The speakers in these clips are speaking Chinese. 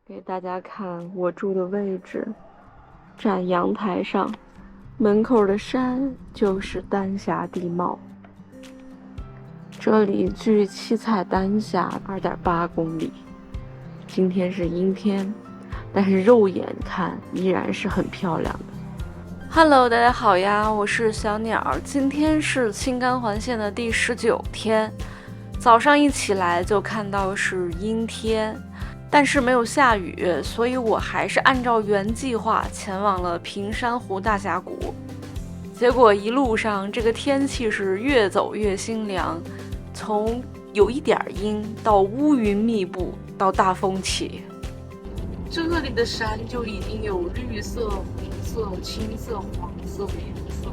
给大家看我住的位置，站阳台上，门口的山就是丹霞地貌。这里距七彩丹霞2.8公里。今天是阴天，但是肉眼看依然是很漂亮的。Hello， 大家好呀，我是小鸟。今天是青甘环线的第19天，早上一起来就看到是阴天，但是没有下雨，所以我还是按照原计划前往了平山湖大峡谷。结果一路上这个天气是越走越心凉，从有一点阴到乌云密布到大风起。这里的山就已经有绿色、红色、青色、黄色的颜色。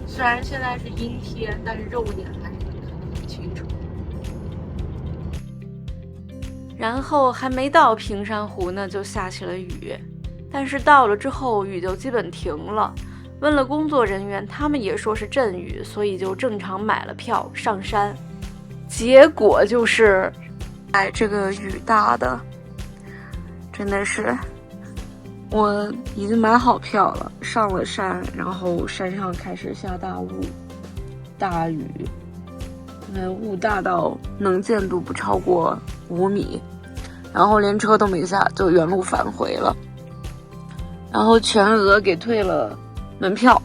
虽然现在是阴天，但是肉眼还是能看得很清楚。然后还没到平山湖呢，就下起了雨。但是到了之后，雨就基本停了。问了工作人员，他们也说是阵雨，所以就正常买了票上山。结果就是这个雨大的真的是，我已经买好票了，上了山，然后山上开始下大雾大雨，雾大到能见度不超过5米，然后连车都没下，就原路返回了。然后全额给退了门票，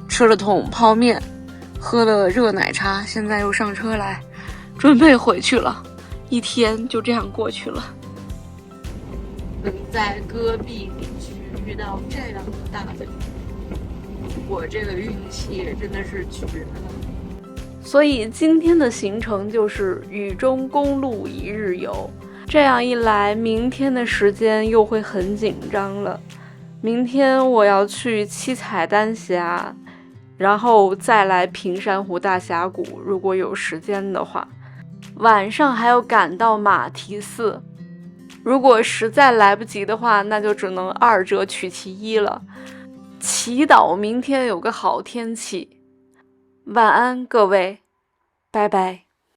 吃了桶泡面，喝了热奶茶，现在又上车来准备回去了。一天就这样过去了。能在戈壁地区遇到这样的大雨，我这个运气真的是绝了。所以今天的行程就是雨中公路一日游。这样一来，明天的时间又会很紧张了。明天我要去七彩丹霞，然后再来平山湖大峡谷，如果有时间的话。晚上还要赶到马蹄寺，如果实在来不及的话，那就只能2者取其一了。祈祷明天有个好天气。晚安各位，拜拜。